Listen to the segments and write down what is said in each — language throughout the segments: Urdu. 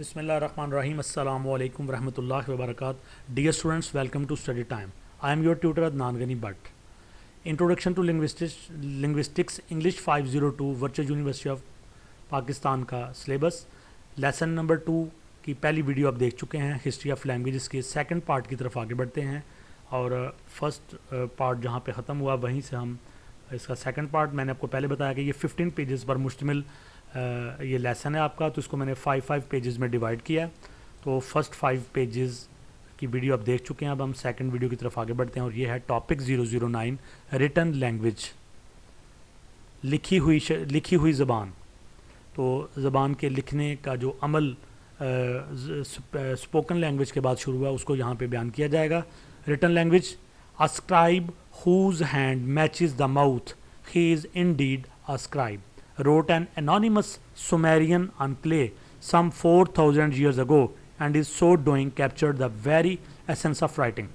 بسم اللہ الرحمن الرحیم. السلام علیکم ورحمۃ اللہ وبرکاتہ. Dear students, welcome to study time. I am your tutor Adnan Ghani Butt. Introduction to linguistics English 502 virtual university of Pakistan کا سلیبس. لیسن نمبر 2 کی پہلی ویڈیو آپ دیکھ چکے ہیں, ہسٹری آف لینگویجز کے سیکنڈ پارٹ کی طرف آگے بڑھتے ہیں. اور فرسٹ پارٹ جہاں پہ ختم ہوا وہیں سے ہم اس کا سیکنڈ پارٹ, میں نے آپ کو پہلے بتایا کہ یہ 15 پیجز پر مشتمل یہ لیسن ہے آپ کا, تو اس کو میں نے 5 پیجز میں ڈیوائڈ کیا. تو فرسٹ 5 پیجز کی ویڈیو آپ دیکھ چکے ہیں. اب ہم سیکنڈ ویڈیو کی طرف آگے بڑھتے ہیں, اور یہ ہے ٹاپک 009 ریٹن لینگویج, لکھی ہوئی زبان. تو زبان کے لکھنے کا جو عمل اسپوکن لینگویج کے بعد شروع ہوا اس کو یہاں پہ بیان کیا جائے گا. Written language, a scribe whose hand matches the mouth, he is indeed a scribe, wrote an anonymous Sumerian on clay some 4,000 years ago, and is so doing captured the very essence of writing.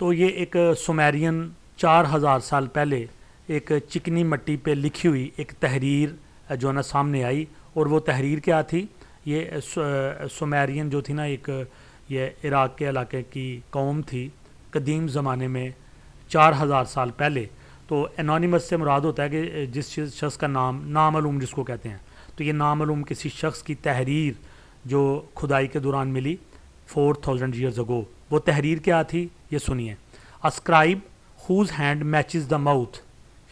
تو یہ ایک سومیرین 4,000 سال پہلے ایک چکنی مٹی پہ لکھی ہوئی ایک تحریر جو نا سامنے آئی. اور وہ تحریر کیا تھی؟ یہ سومیرین جو تھی نا, ایک یہ عراق کے علاقے کی قوم تھی قدیم زمانے میں 4,000 سال پہلے. تو انونیمس سے مراد ہوتا ہے کہ جس شخص کا نام نامعلوم جس کو کہتے ہیں. تو یہ نامعلوم کسی شخص کی تحریر جو کھدائی کے دوران ملی 4,000 years ago. وہ تحریر کیا تھی یہ سنیے. A scribe whose hand matches the mouth,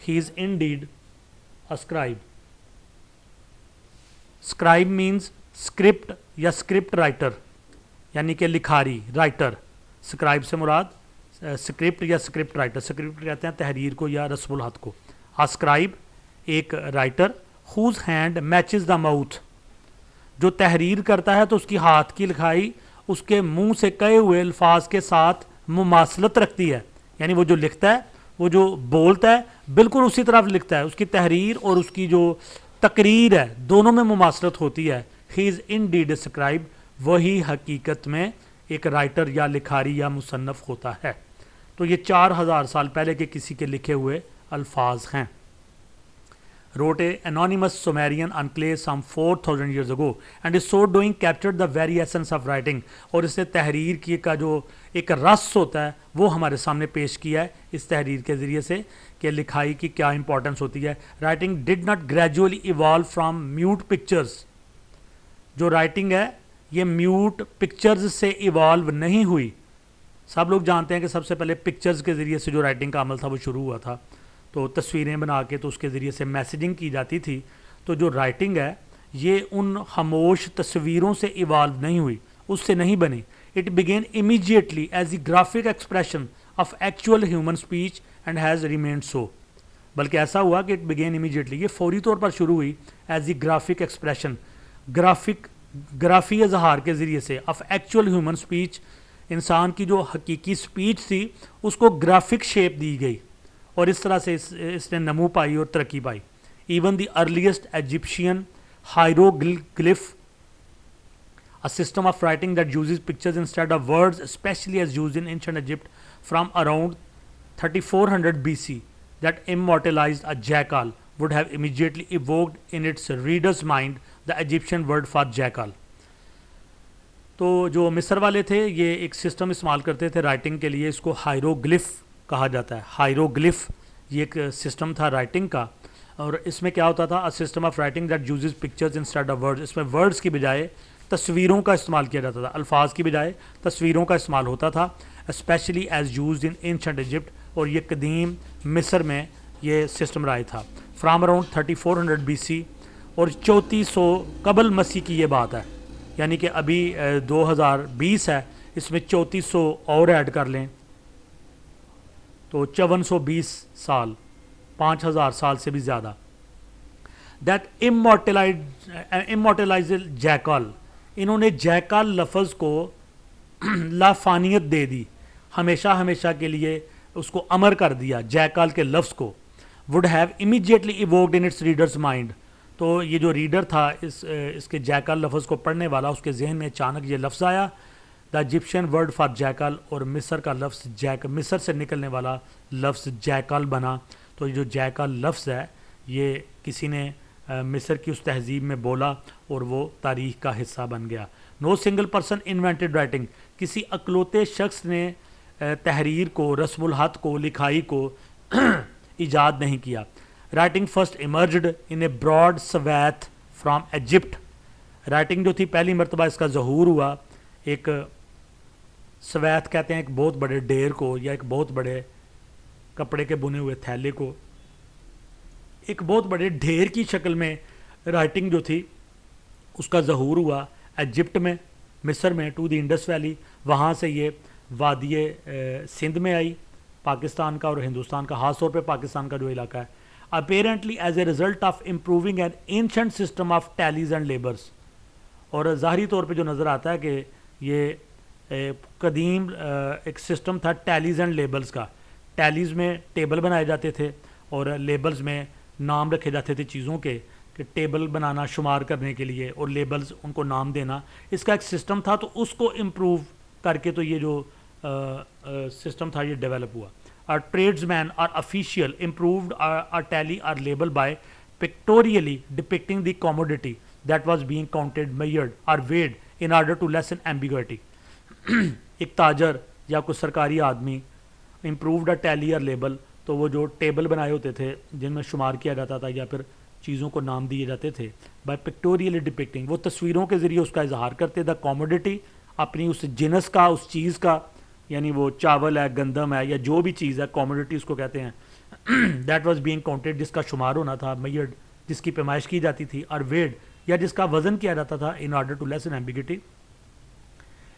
he is indeed a scribe. Scribe means script یا script writer, یعنی کہ لکھاری, رائٹر. سکرائب سے مراد اسکرپٹ یا اسکرپٹ رائٹر. اسکرپٹ کہتے ہیں تحریر کو یا رسم الخط کو. اسکرائب ایک writer, whose hand matches the mouth, جو تحریر کرتا ہے تو اس کی ہاتھ کی لکھائی اس کے منہ سے کہے ہوئے الفاظ کے ساتھ مماثلت رکھتی ہے. یعنی وہ جو لکھتا ہے, وہ جو بولتا ہے بالکل اسی طرح لکھتا ہے. اس کی تحریر اور اس کی جو تقریر ہے دونوں میں مماثلت ہوتی ہے. ہی از انڈیڈ اے اسکرائب, وہی حقیقت میں ایک رائٹر یا لکھاری یا مصنف ہوتا ہے. تو یہ 4,000 سال پہلے کے کسی کے لکھے ہوئے الفاظ ہیں. wrote a anonymous Sumerian on clay some 4,000 years ago and is so doing captured the very essence of writing. اور اس نے تحریر کی کا جو ایک رس ہوتا ہے وہ ہمارے سامنے پیش کیا ہے اس تحریر کے ذریعے سے کہ لکھائی کی کیا امپورٹنس ہوتی ہے. writing did not gradually evolve from mute pictures. جو رائٹنگ ہے یہ میوٹ پکچرز سے ایوالو نہیں ہوئی. سب لوگ جانتے ہیں کہ سب سے پہلے پکچرز کے ذریعے سے جو رائٹنگ کا عمل تھا وہ شروع ہوا تھا. تو تصویریں بنا کے تو اس کے ذریعے سے میسیجنگ کی جاتی تھی. تو جو رائٹنگ ہے یہ ان خاموش تصویروں سے ایوالو نہیں ہوئی, اس سے نہیں بنی. It began immediately as a graphic expression of actual human speech and has remained so. بلکہ ایسا ہوا کہ اٹ بگین امیجیٹلی, یہ فوری طور پر شروع ہوئی ایز اے گرافک ایکسپریشن, گرافی اظہار کے ذریعے سے آف ایکچوئل ہیومن اسپیچ. انسان کی جو حقیقی اسپیچ تھی اس کو گرافک شیپ دی گئی, اور اس طرح سے اس نے نمو پائی اور ترقی پائی. Even the earliest Egyptian hieroglyph, a system of writing that uses pictures instead of words, especially as used in ancient Egypt from around 3400 BC, that immortalized a jackal, would have immediately evoked in its reader's mind the Egyptian word for jackal. تو جو مصر والے تھے یہ ایک سسٹم استعمال کرتے تھے رائٹنگ کے لیے, اس کو ہائیروگلف کہا جاتا ہے. ہائیروگلف یہ ایک سسٹم تھا رائٹنگ کا, اور اس میں کیا ہوتا تھا, a system of writing that uses pictures instead of words. اس میں ورڈز کی بجائے تصویروں کا استعمال کیا جاتا تھا, الفاظ کی بجائے تصویروں کا استعمال ہوتا تھا. Especially as used in ancient Egypt, اور یہ قدیم مصر میں یہ سسٹم رائج تھا. فرام اراؤنڈ 3400 BC, اور 3400 قبل مسیح کی یہ بات ہے. یعنی کہ ابھی 2020 ہے, اس میں 3400 اور ایڈ کر لیں تو 5420 سال, 5,000 سال سے بھی زیادہ. دیٹ immortalized jackal, انہوں نے جیکال لفظ کو لافانیت دے دی, ہمیشہ ہمیشہ کے لیے اس کو امر کر دیا جیکال کے لفظ کو. would have immediately evoked in its reader's mind. تو یہ جو ریڈر تھا اس کے جیکال لفظ کو پڑھنے والا, اس کے ذہن میں اچانک یہ لفظ آیا, دا ایجپشین ورڈ فار جیکال, اور مصر کا لفظ مصر سے نکلنے والا لفظ جیکال بنا. تو یہ جو جیکال لفظ ہے یہ کسی نے مصر کی اس تہذیب میں بولا اور وہ تاریخ کا حصہ بن گیا. No single person invented writing, کسی اکلوتے شخص نے تحریر کو, رسم الخط کو, لکھائی کو ایجاد نہیں کیا. Writing first emerged in a broad swath from Egypt. Writing جو تھی پہلی مرتبہ اس کا ظہور ہوا ایک سویت کہتے ہیں ایک بہت بڑے ڈیر کو, یا ایک بہت بڑے کپڑے کے بنے ہوئے تھیلے کو, ایک بہت بڑے ڈھیر کی شکل میں رائٹنگ جو تھی اس کا ظہور ہوا ایجپٹ میں, مصر میں, ٹو دی انڈس ویلی. وہاں سے یہ وادی سندھ میں آئی, پاکستان کا اور ہندوستان کا, خاص طور پہ پاکستان کا جو علاقہ ہے. Apparently as a result of improving an ancient system of tallies and labels, اور ظاہری طور پہ جو نظر آتا ہے کہ یہ قدیم ایک سسٹم تھا ٹیلیز اینڈ لیبلز کا. ٹیلیز میں ٹیبل بنائے جاتے تھے اور لیبلز میں نام رکھے جاتے تھے چیزوں کے, کہ ٹیبل بنانا شمار کرنے کے لیے, اور لیبلز ان کو نام دینا, اس کا ایک سسٹم تھا. تو اس کو امپروو کر کے تو یہ جو سسٹم تھا یہ ڈیولپ ہوا. Our tradesmen or official improved our tally or label by pictorially depicting the commodity that was being counted, measured or weighed in order to lessen ambiguity. ایک تاجر یا کوئی سرکاری آدمی improved a tally or label, تو وہ جو ٹیبل بنائے ہوتے تھے جن میں شمار کیا جاتا تھا یا پھر چیزوں کو نام دیے جاتے تھے, by pictorially depicting, وہ تصویروں کے ذریعے اس کا اظہار کرتے. دا commodity, اپنی اس جنس کا, اس چیز کا, یعنی وہ چاول ہے, گندم ہے, یا جو بھی چیز ہے, کوموڈیٹی اس کو کہتے ہیں. دیٹ واز بینگ کاؤنٹیڈ, جس کا شمار ہونا تھا, میئرڈ, جس کی پیمائش کی جاتی تھی, اور ویڈ, یا جس کا وزن کیا جاتا تھا, in order to lessen ambiguity,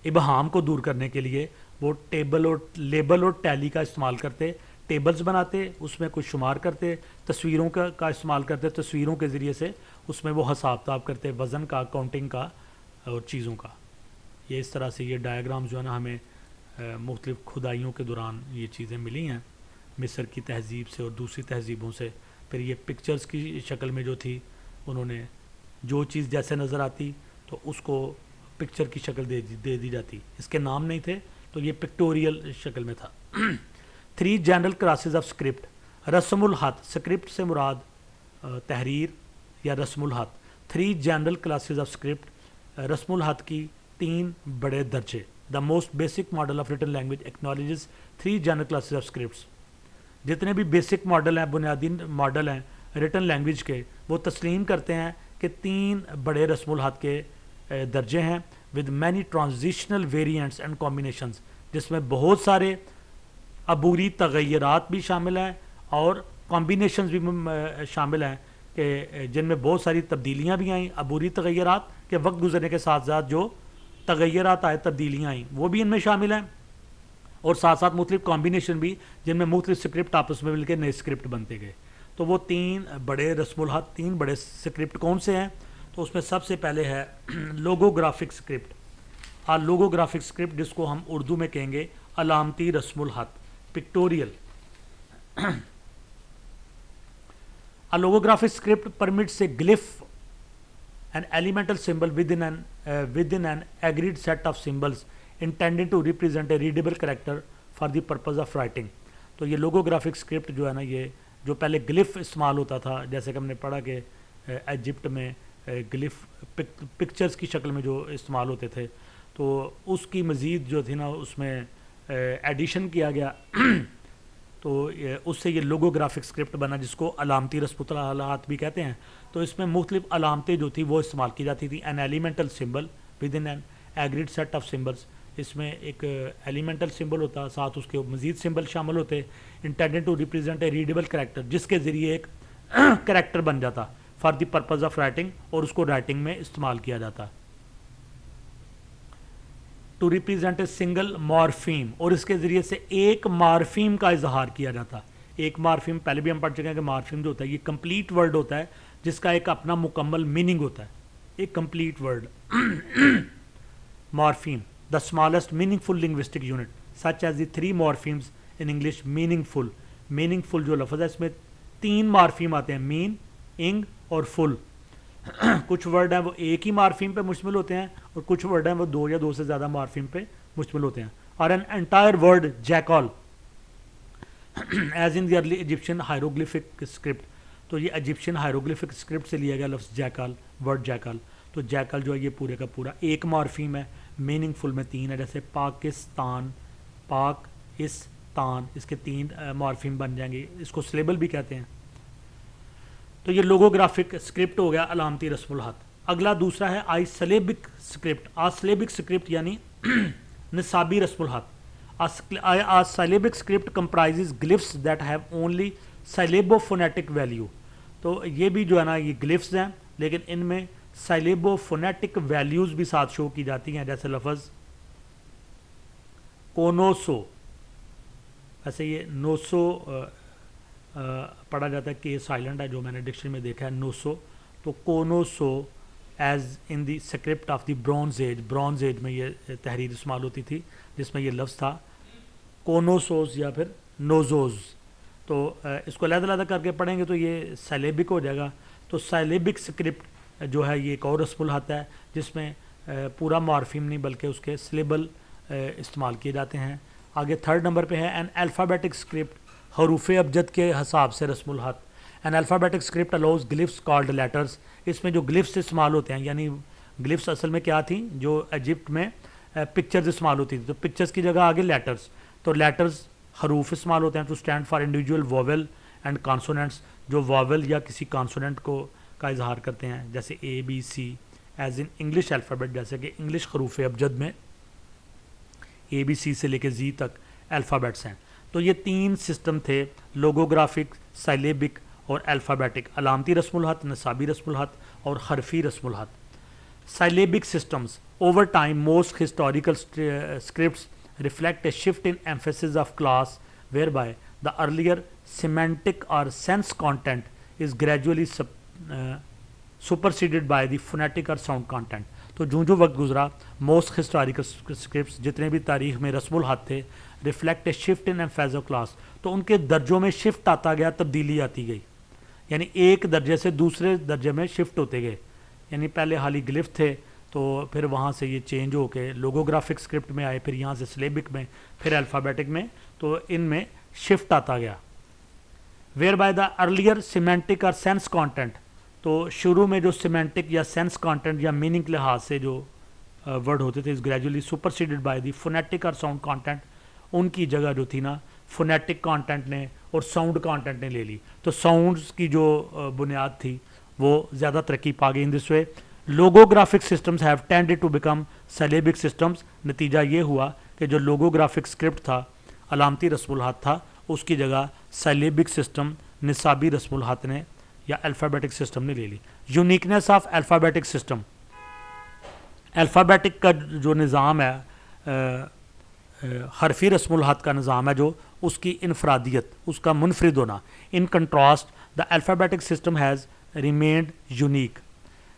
ابہام کو دور کرنے کے لیے وہ ٹیبل اور لیبل اور ٹیلی کا استعمال کرتے. ٹیبلز بناتے, اس میں کچھ شمار کرتے, تصویروں کا استعمال کرتے, تصویروں کے ذریعے سے اس میں وہ حساب کتاب کرتے, وزن کا, کاؤنٹنگ کا اور چیزوں کا. یہ اس طرح سے یہ ڈائیگرام جو ہے نا ہمیں مختلف کھدائیوں کے دوران یہ چیزیں ملی ہیں مصر کی تہذیب سے اور دوسری تہذیبوں سے. پھر یہ پکچرز کی شکل میں جو تھی, انہوں نے جو چیز جیسے نظر آتی تو اس کو پکچر کی شکل دے دی جاتی. اس کے نام نہیں تھے تو یہ پکٹوریل شکل میں تھا. 3 جنرل کلاسز آف اسکرپٹ. رسم الخط, اسکرپٹ سے مراد تحریر یا رسم الخط. 3 جنرل کلاسز آف اسکرپٹ. رسم الخط کی 3 بڑے درجے. The most basic model of written language acknowledges 3 general classes of scripts. جتنے بھی بیسک ماڈل ہیں, بنیادی ماڈل ہیں ریٹن لینگویج کے, وہ تسلیم کرتے ہیں کہ 3 بڑے رسم الخط کے درجے ہیں, with many transitional variants and combinations, جس میں بہت سارے عبوری تغیرات بھی شامل ہیں اور کمبینیشنز بھی شامل ہیں, کہ جن میں بہت ساری تبدیلیاں بھی آئیں. عبوری تغیرات کہ وقت گزرنے کے ساتھ ساتھ جو تغیرات آئے, تبدیلیاں آئیں, وہ بھی ان میں شامل ہیں, اور ساتھ ساتھ مختلف کمبینیشن بھی جن میں مختلف سکرپٹ آپس میں مل کے نئے سکرپٹ بنتے گئے. تو وہ 3 بڑے رسم الخط, 3 بڑے سکرپٹ کون سے ہیں؟ تو اس میں سب سے پہلے ہے لوگوگرافک سکرپٹ. لوگوگرافک سکرپٹ, جس کو ہم اردو میں کہیں گے علامتی رسم الخط, pictorial. Logographic script permits a glyph, an elemental symbol within an agreed set of symbols intended to represent a readable character for the purpose of writing. تو یہ لوگوگرافک سکرپٹ جو ہے نا, یہ جو پہلے گلف استعمال ہوتا تھا, جیسے کہ ہم نے پڑھا کہ ایجپٹ میں گلف پکچرز کی شکل میں جو استعمال ہوتے تھے, تو اس کی مزید جو تھی نا اس میں ایڈیشن کیا گیا, تو اس سے یہ لوگوگرافک سکرپٹ بنا, جس کو علامتی رسم الخط بھی کہتے ہیں. تو اس میں مختلف علامتیں جو تھی وہ استعمال کی جاتی تھی. An elemental symbol within an agreed set of symbols, اس میں ایک ایلیمنٹل سمبل ہوتا, ساتھ اس کے مزید سمبل شامل ہوتے, intended to represent a readable character, جس کے ذریعے ایک کریکٹر بن جاتا for the purpose of writing, اور اس کو رائٹنگ میں استعمال کیا جاتا. To represent a single morpheme, اور اس کے ذریعے سے ایک مارفیم کا اظہار کیا جاتا. ایک مارفیم پہلے بھی ہم پڑھ چکے ہیں کہ مارفیم جو ہوتا ہے یہ کمپلیٹ ورڈ ہوتا ہے, جس کا ایک اپنا مکمل میننگ ہوتا ہے. ایک complete word morpheme, the smallest meaningful linguistic unit, such as the 3 morphemes in English. Meaningful, meaningful جو لفظ ہے اس میں 3 مارفیم آتے ہیں, مین, انگ اور فل. کچھ ورڈ ہیں وہ ایک ہی مارفیم پہ مشتمل ہوتے ہیں, اور کچھ ورڈ ہیں وہ 2 یا 2 سے زیادہ مارفیم پہ مشتمل ہوتے ہیں. اور an entire word jackal, as in the early Egyptian hieroglyphic script. تو یہ ایجپشین ہائیروگلیفک اسکرپٹ سے لیا گیا لفظ جیکل، ورڈ جیکل. تو جیکل جو ہے یہ پورے کا پورا ایک مارفیم ہے، میننگ فل میں 3 ہے، جیسے پاکستان، پاکستان، اس کے 3 مارفیم بن جائیں گے، اس کو سلیبل بھی کہتے ہیں. تو یہ لوگوگرافک اسکرپٹ ہو گیا علامتی رسم الخط. اگلا دوسرا ہے آئی سلیبک اسکرپٹ. سلیبک اسکرپٹ یعنی نصابی رسم الخط. syllabic script comprises glyphs that have only syllabophonetic value. تو یہ بھی جو ہے نا یہ گلفس ہیں لیکن ان میں سائلیبوفونیٹک ویلیوز بھی ساتھ شو کی جاتی ہیں، جیسے لفظ کونوسو، ایسے یہ نوسو پڑھا جاتا ہے کہ سائلنٹ ہے جو میں نے ڈکشنری میں دیکھا ہے نوسو. تو کونوسو as in the script of the Bronze Age. Bronze Age میں یہ تحریر استعمال ہوتی تھی جس میں یہ لفظ تھا کونوسوز یا پھر نوزوز. تو اس کو علیحدہ علیحدہ کر کے پڑھیں گے تو یہ سیلیبک ہو جائے گا. تو سیلیبک اسکرپٹ جو ہے یہ ایک اور رسم الخط ہے جس میں پورا مارفیم نہیں بلکہ اس کے سلیبل استعمال کیے جاتے ہیں. آگے 3rd نمبر پہ ہے این الفابیٹک اسکرپٹ، حروف ابجد کے حساب سے رسم الخط. An alphabetic script allows glyphs called letters. اس میں جو گلفس استعمال ہوتے ہیں، یعنی گلفس اصل میں کیا تھیں، جو ایجپٹ میں پکچرز استعمال ہوتی تھی، تو پکچرز کی جگہ آگے لیٹرز. تو لیٹرز حروف استعمال ہوتے ہیں to stand for individual vowel and consonants, جو واول یا کسی کانسوننٹ کو کا اظہار کرتے ہیں، جیسے A B C as in English alphabet. جیسے کہ انگلش حروف ابجد میں اے بی سی سے لے کے زی تک الفابیٹس ہیں. تو یہ 3 سسٹم تھے، لوگوگرافک، سائلیبک اور الفابیٹک. علامتی رسم الخط، نصابی رسم الخط اور حرفی رسم الخط. Syllabic systems. Over time most historical scripts reflect a shift in emphasis of class whereby the earlier semantic or sense content is gradually superseded by the phonetic or sound content. تو جو وقت گزرا موسٹ ہسٹوریکل اسکرپٹس جتنے بھی تاریخ میں رسم الخط تھے reflect a shift in emphasis of class. تو ان کے درجوں میں شفٹ آتا گیا، تبدیلی آتی گئی، یعنی ایک درجے سے دوسرے درجے میں شفٹ ہوتے گئے. یعنی پہلے حالی گلف تھے تو پھر وہاں سے یہ چینج ہو کے لوگوگرافک اسکرپٹ میں آئے، پھر یہاں سے سلیبک میں، پھر الفابیٹک میں. تو ان میں شفٹ آتا گیا. Where by the earlier semantic اور سینس کانٹینٹ. تو شروع میں جو سیمینٹک یا سینس کانٹینٹ یا میننگ کے لحاظ سے جو ورڈ ہوتے تھے، اس گریجولی سپرسیڈڈ بائی دی فونیٹک اور ساؤنڈ کانٹینٹ. ان کی جگہ جو تھی نا فونیٹک کانٹینٹ نے اور ساؤنڈ کانٹینٹ نے لے لی. تو ساؤنڈز کی جو بنیاد تھی وہ زیادہ ترقی پا گئی. In this way logographic systems have tended to become syllabic systems. نتیجہ یہ ہوا کہ جو لوگوگرافک اسکرپٹ تھا، علامتی رسم الخط تھا، اس کی جگہ سیلیبک سسٹم، نصابی رسم الخط نے یا الفابیٹک سسٹم نے لے لی. Uniqueness of alphabetic system. Alphabetic کا جو نظام ہے، حرفی رسم الخط کا نظام ہے، جو اس کی انفرادیت، اس کا منفرد ہونا. In contrast the alphabetic system has remained unique.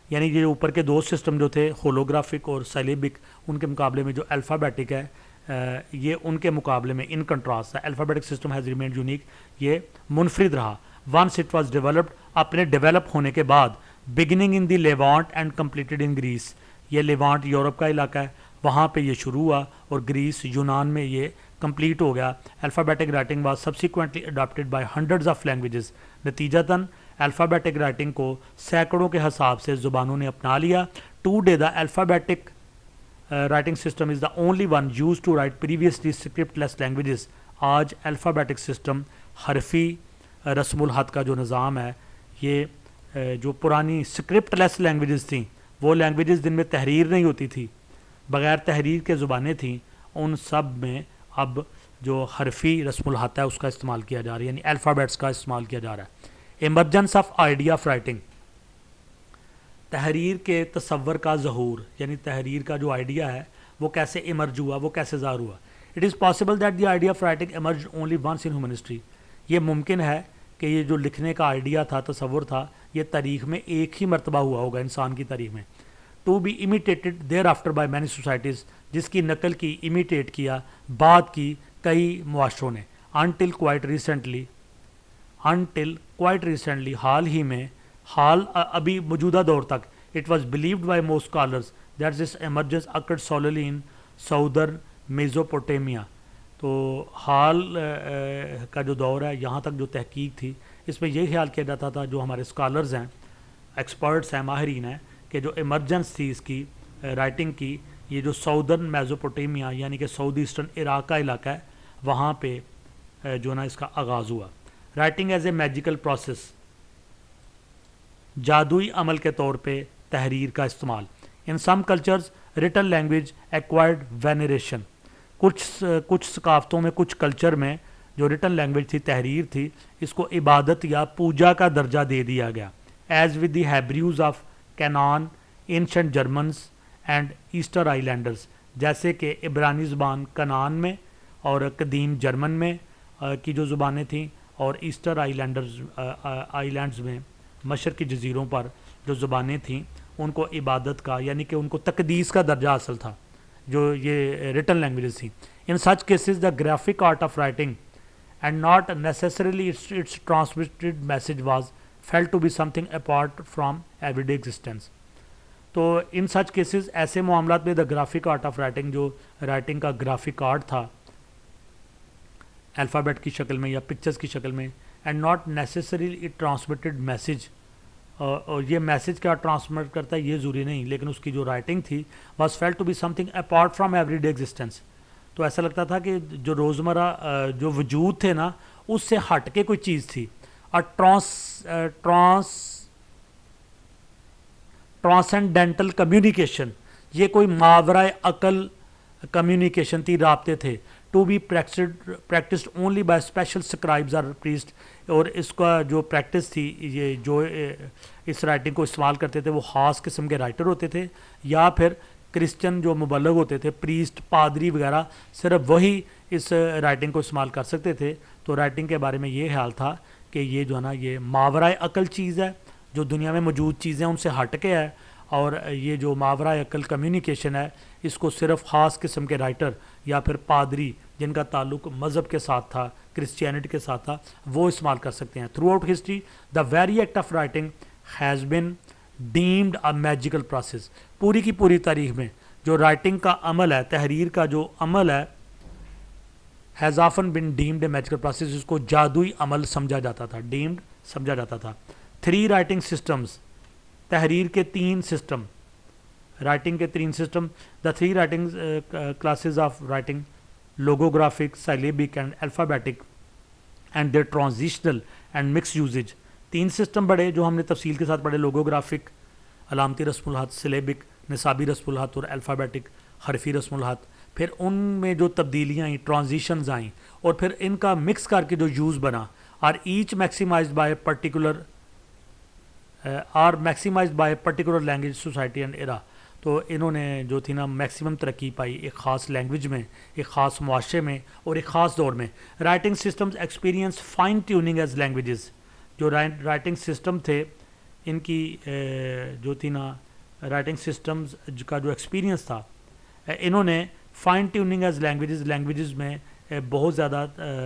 یعنی یہ اوپر کے 2 سسٹم جو تھے ہولوگرافک اور سیلیبک، ان کے مقابلے میں جو الفابیٹک ہے یہ ان کے مقابلے میں ان کنٹراسٹ ہے. Alphabetic system has remained unique, یہ منفرد رہا. ونس اٹ واز ڈیولپڈ، اپنے ڈیولپ ہونے کے بعد، beginning in the Levant and completed in Greece. یہ لیوانٹ یورپ کا علاقہ ہے، وہاں پہ یہ شروع ہوا اور گریس یونان میں یہ کمپلیٹ ہو گیا. Alphabetic writing was subsequently adapted by hundreds of languages. نتیجتاً الفابیٹک رائٹنگ کو سینکڑوں کے حساب سے زبانوں نے اپنا لیا. Today the alphabetic writing system is the only one use to write previously scriptless languages. آج الفابیٹک سسٹم، حرفی رسم الخط کا جو نظام ہے، یہ جو پرانی اسکرپٹ لیس لینگویجز تھیں، وہ لینگویجز جن میں تحریر نہیں ہوتی تھی، بغیر تحریر کے زبانیں تھیں، ان سب میں اب جو حرفی رسم الخط ہے اس کا استعمال کیا جا رہا ہے، یعنی الفابیٹس کا استعمال کیا جا رہا ہے. Emergence of idea of writing. تحریر کے تصور کا ظہور، یعنی تحریر کا جو آئیڈیا ہے وہ کیسے ایمرج ہوا، وہ کیسے ظاہر ہوا. It is possible that the idea of writing emerge only once in human history. یہ ممکن ہے کہ یہ جو لکھنے کا آئیڈیا تھا، تصور تھا، یہ تاریخ میں ایک ہی مرتبہ ہوا ہوگا، انسان کی تاریخ میں. To be imitated thereafter by many societies, جس کی نقل کی، امیٹیٹ کیا، بعد کی کئی معاشروں نے. انٹل کوائٹ ریسنٹلی، حال ہی میں، ابھی موجودہ دور تک، it was believed by most scholars that this emergence occurred solely in southern Mesopotamia. تو حال کا جو دور ہے، یہاں تک جو تحقیق تھی اس میں یہ خیال کیا جاتا تھا جو ہمارے اسکالرز ہیں، ایکسپرٹس ہیں، ماہرین ہیں، کہ جو ایمرجنس تھی اس کی رائٹنگ کی، یہ جو ساؤدرن میزوپوٹیمیا یعنی کہ ساؤتھ ایسٹرن عراق کا علاقہ ہے، وہاں پہ جو نا اس کا آغاز ہوا۔ Writing as a magical process, جادوئی عمل کے طور پہ تحریر کا استعمال۔ In some cultures written language acquired veneration, کچھ ثقافتوں میں، کچھ کلچر میں جو ریٹن لینگویج تھی، تحریر تھی، اس کو عبادت یا پوجا کا درجہ دے دیا گیا، as with the Hebrews of Canaan, ancient Germans and Easter Islanders, جیسے کہ عبرانی زبان کنان میں اور قدیم جرمن میں کی جو زبانیں تھیں، اور ایسٹر آئی لینڈز میں مشرقی جزیروں پر جو زبانیں تھیں، ان کو عبادت کا یعنی کہ ان کو تقدیس کا درجہ حاصل تھا، جو یہ ریٹن لینگویجز تھیں۔ In such cases the graphic art of writing and not necessarily its transmitted message was felt to be something apart from everyday existence. تو ان سچ کیسز، ایسے معاملات میں، the graphic art of writing, جو رائٹنگ کا گرافک آرٹ تھا الفابیٹ کی شکل میں یا پکچرز کی شکل میں، and not necessarily it transmitted message, اور یہ میسج کیا ٹرانسمٹ کرتا ہے یہ ضروری نہیں، لیکن اس کی جو رائٹنگ تھی was felt to be something apart from everyday existence, تو ایسا لگتا تھا کہ جو روزمرہ جو وجود تھے نا، اس سے ہٹ کے کوئی چیز تھی، اور ٹرانسینڈنٹل کمیونیکیشن، یہ کوئی ماورائے عقل کمیونیکیشن تھی، رابطے تھے، to be practised only by special scribes اور پریسٹ، اور اس کا جو پریکٹس تھی، یہ جو اس رائٹنگ کو استعمال کرتے تھے وہ خاص قسم کے رائٹر ہوتے تھے، یا پھر کرسچن جو مبلغ ہوتے تھے، پریسٹ، پادری وغیرہ، صرف وہی اس رائٹنگ کو استعمال کر سکتے تھے۔ تو رائٹنگ کے بارے میں یہ خیال تھا کہ یہ جو ہے نا، یہ ماورائے عقل چیز ہے، جو دنیا میں موجود چیزیں ان سے ہٹ کے ہے، اور یہ جو ماورائے عقل کمیونیکیشن ہے، اس کو صرف خاص قسم کے رائٹر یا پھر پادری جن کا تعلق مذہب کے ساتھ تھا، کرسچینٹی کے ساتھ تھا، وہ استعمال کر سکتے ہیں۔ Throughout history the very act of writing has been deemed a magical process, پوری کی پوری تاریخ میں جو رائٹنگ کا عمل ہے، تحریر کا جو عمل ہے، has often been deemed a magical process, اس کو جادوئی عمل سمجھا جاتا تھا، ڈیمڈ سمجھا جاتا تھا۔ 3 رائٹنگ سسٹمز، تحریر کے 3 سسٹم، رائٹنگ کے 3 system, the 3 writing classes of writing, logographic, syllabic and alphabetic, and their transitional and mix usage. 3 system بڑے جو ہم نے تفصیل کے ساتھ پڑھے، لوگوگرافک علامتی رسم الخط، سلیبک نصابی رسم الخط، اور الفابیٹک حرفی رسم الخط۔ پھر ان میں جو تبدیلیاں آئیں، ٹرانزیشنز آئیں، اور پھر ان کا مکس کر کے جو یوز بنا، اور each maximized by particular language society and era. تو انہوں نے جو تھی نا میکسیمم ترقی پائی ایک خاص لینگویج میں، ایک خاص معاشرے میں، اور ایک خاص دور میں۔ Writing systems experience fine tuning as languages, جو رائٹنگ سسٹم تھے ان کی جو تھی نا رائٹنگ سسٹمز کا جو ایکسپیرینس تھا، انہوں نے فائن ٹیوننگ ایز لینگویجز میں بہت زیادہ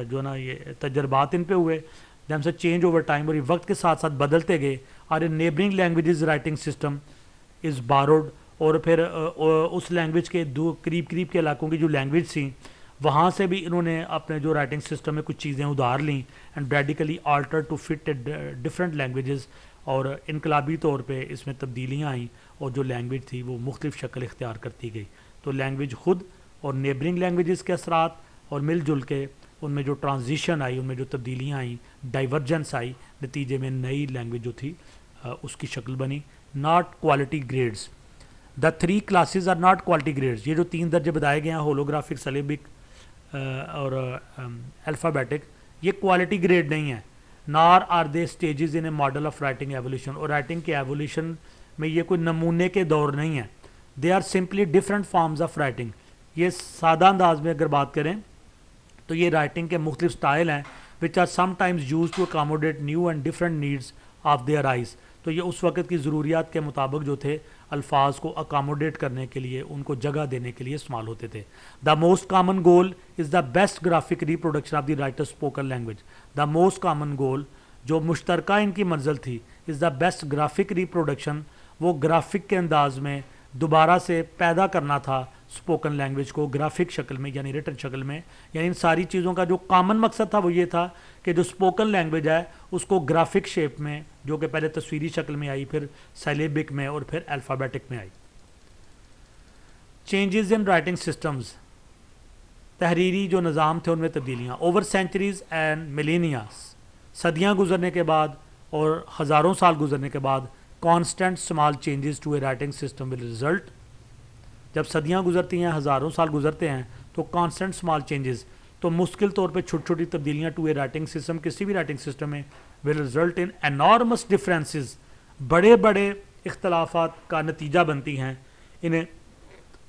جو نا یہ تجربات ان پہ ہوئے، جب سے چینج اوور ٹائم، اور یہ وقت کے ساتھ ساتھ بدلتے گئے، اور in neighbouring languages writing system is borrowed, اور پھر اس لینگویج کے قریب کے علاقوں کی جو لینگویج تھیں، وہاں سے بھی انہوں نے اپنے جو رائٹنگ سسٹم میں کچھ چیزیں ادھار لیں، and radically alter to fit different languages, اور انقلابی طور پہ اس میں تبدیلیاں آئیں، اور جو لینگویج تھی وہ مختلف شکل اختیار کرتی گئی۔ تو لینگویج خود اور نیبرنگ لینگویجز کے اثرات، اور مل جل کے ان میں جو ٹرانزیشن آئی، ان میں جو تبدیلیاں آئیں، ڈائیورجنس آئی، نتیجے میں نئی لینگویج جو تھی اس کی شکل بنی۔ Not quality grades, the 3 classes are not quality grades, یہ جو 3 درجے بتائے گئے ہیں، ہولوگرافک، سلیبک اور الفابیٹک، یہ کوالٹی گریڈ نہیں ہے۔ Nor are they stages in a model of writing evolution, اور رائٹنگ کے ایولیوشن میں یہ کوئی نمونے کے دور نہیں ہے۔ They are simply different forms of writing, یہ سادہ انداز میں اگر بات کریں تو یہ رائٹنگ کے مختلف سٹائل ہیں، which are sometimes used to accommodate new and different needs of their eyes. تو یہ اس وقت کی ضروریات کے مطابق جو تھے، الفاظ کو اکاموڈیٹ کرنے کے لیے، ان کو جگہ دینے کے لیے استعمال ہوتے تھے۔ The most common goal is the best graphic reproduction of the writer spoken language, the most common goal جو مشترکہ ان کی منزل تھی، از دا بیسٹ گرافک ریپروڈکشن، وہ گرافک کے انداز میں دوبارہ سے پیدا کرنا تھا اسپوکن لینگویج کو گرافک شکل میں یعنی ریٹن شکل میں. یعنی ان ساری چیزوں کا جو کامن مقصد تھا وہ یہ تھا کہ جو اسپوکن لینگویج ہے اس کو گرافک شیپ میں، جو کہ پہلے تصویری شکل میں آئی، پھر سیلیبک میں اور پھر الفابیٹک میں آئی. چینجز ان رائٹنگ سسٹمز، تحریری جو نظام تھے ان میں تبدیلیاں. اوور سینچریز اینڈ ملینیاز، صدیاں گزرنے کے بعد اور ہزاروں سال گزرنے کے بعد constant small changes to a writing system will result. جب صدیاں گزرتی ہیں، ہزاروں سال گزرتے ہیں، تو کانسٹنٹ اسمال چینجز، تو مشکل طور پہ چھوٹی چھوٹی تبدیلیاں ٹو اے رائٹنگ سسٹم، کسی بھی رائٹنگ سسٹم میں، will result in enormous differences, بڑے بڑے اختلافات کا نتیجہ بنتی ہیں. انہیں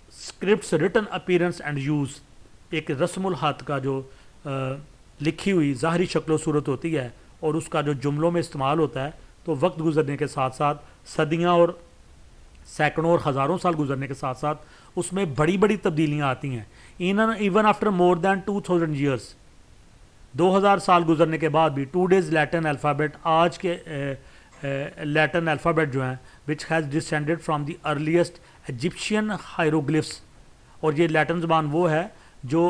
scripts return appearance and use, ایک رسم الخط کا جو لکھی ہوئی ظاہری شکل و صورت ہوتی ہے اور اس کا جو جملوں میں استعمال ہوتا ہے، تو وقت گزرنے کے ساتھ ساتھ، صدیاں اور سینکڑوں اور ہزاروں سال گزرنے کے ساتھ ساتھ اس میں بڑی بڑی تبدیلیاں آتی ہیں. ایون آفٹر مور دین 2000 ایئرس، 2000 سال گزرنے کے بعد بھی، ٹو ڈیز لیٹن الفابیٹ، آج کے لیٹن الفابیٹ جو ہیں which has descended from the earliest Egyptian hieroglyphs, اور یہ لیٹن زبان وہ ہے جو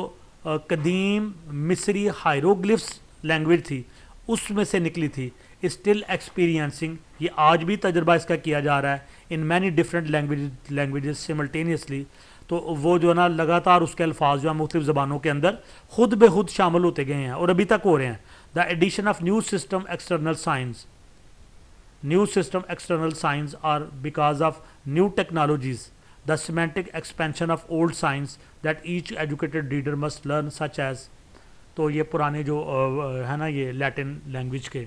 قدیم مصری ہائیروگلفس لینگویج تھی اس میں سے نکلی تھی. اسٹل ایکسپیرینسنگ، یہ آج بھی تجربہ اس کا کیا جا رہا ہے، in many different languages simultaneously. تو وہ جو ہے نا لگاتار اس کے الفاظ جو ہیں مختلف زبانوں کے اندر خود بے خود شامل ہوتے گئے ہیں اور ابھی تک ہو رہے ہیں. The addition of new system external science, new system external science are because of new technologies, the semantic expansion of old science that each educated reader must learn such as. تو یہ پرانے جو ہے نا یہ لیٹن لینگویج کے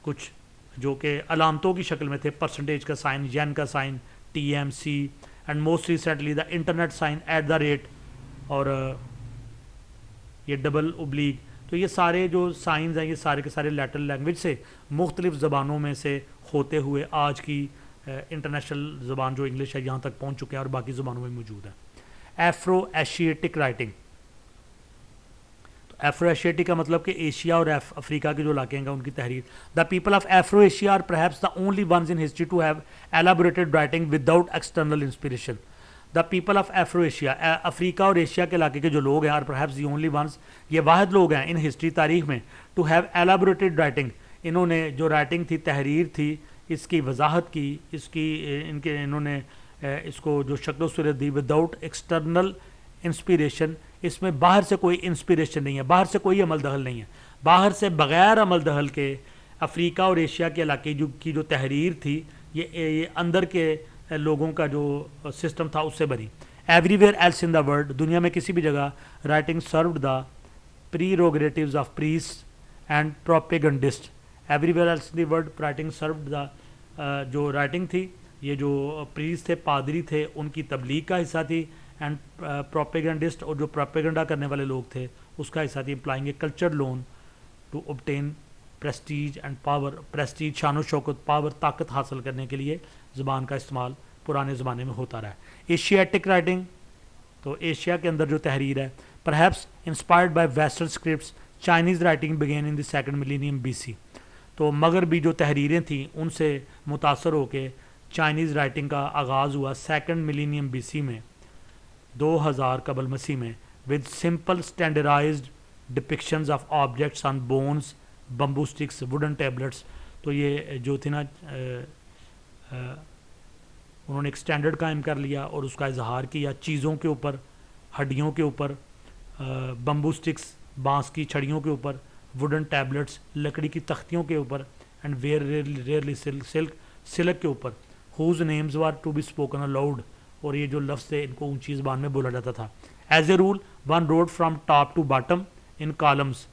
کچھ جو کہ علامتوں کی شکل میں تھے، پرسنٹیج کا سائن، ین کا sign, T M C, and most recently the internet sign @ اور یہ ڈبل اوبلیگ. تو یہ سارے جو سائنز ہیں یہ سارے کے سارے لیٹن لینگویج سے مختلف زبانوں میں سے ہوتے ہوئے آج کی انٹرنیشنل زبان جو انگلش ہے یہاں تک پہنچ چکے ہیں اور باقی زبانوں میں موجود ہے. ایفرو ایشیٹک رائٹنگ، تو ایفرو ایشیٹک کا مطلب کہ ایشیا اور افریقہ کے جو علاقے ہیں ان کی تحریر. The people of Afro Asia are perhaps the only ones in history to have elaborated writing without external inspiration. The people of Afro Asia, افریقہ اور ایشیا کے علاقے کے جو لوگ ہیں، are perhaps the only ones, یہ واحد لوگ ہیں ان ہسٹری تاریخ میں، ٹو ہیو ایلیبوریٹڈ رائٹنگ، انہوں نے جو رائٹنگ تھی، تحریر تھی، اس کی وضاحت کی، اس کی انہوں نے اس کو جو شکل و صورت دی وداؤٹ ایکسٹرنل انسپیریشن. اس میں باہر سے کوئی انسپیریشن نہیں ہے، باہر سے کوئی عمل دخل نہیں ہے، باہر سے بغیر عمل دخل کے افریقہ اور ایشیا کے علاقے کی جو تحریر تھی یہ اندر کے لوگوں کا جو سسٹم تھا اس سے بنی. Everywhere else in the world, دنیا میں کسی بھی جگہ، writing served the prerogatives of priest and propagandist. Everywhere else in the world writing served the, جو رائٹنگ تھی یہ جو پریس تھے، پادری تھے، ان کی تبلیغ کا حصہ تھی، اینڈ پروپیگنڈسٹ، اور جو پروپیگنڈا کرنے والے لوگ تھے اس کا حصہ تھی. Implying a culture loan to obtain prestige and power, prestige, شان و شوکت، پاور، طاقت حاصل کرنے کے لیے زبان کا استعمال پرانے زمانے میں ہوتا رہا. ایشیاٹک رائٹنگ، تو ایشیا کے اندر جو تحریر ہے، perhaps inspired by western scripts, Chinese writing began in the second millennium BC. تو مغربی جو تحریریں تھیں ان سے متاثر ہو کے چائنیز رائٹنگ کا آغاز ہوا سیکنڈ ملینیم بی سی میں، 2000 قبل مسیح میں، with simple standardized depictions of objects on bones, bamboo sticks, wooden tablets. تو یہ جو تھی نا انہوں نے ایک سٹینڈرڈ قائم کر لیا اور اس کا اظہار کیا چیزوں کے اوپر، ہڈیوں کے اوپر، بمبو سٹکس، بانس کی چھڑیوں کے اوپر، ووڈن ٹیبلٹس، لکڑی کی تختیوں کے اوپر، اینڈ ریئرلی سلک کے اوپر، whose names were to be spoken aloud, اور یہ جو لفظ تھے ان کو اونچی زبان میں بولا جاتا تھا. As a rule one wrote from top to bottom in columns.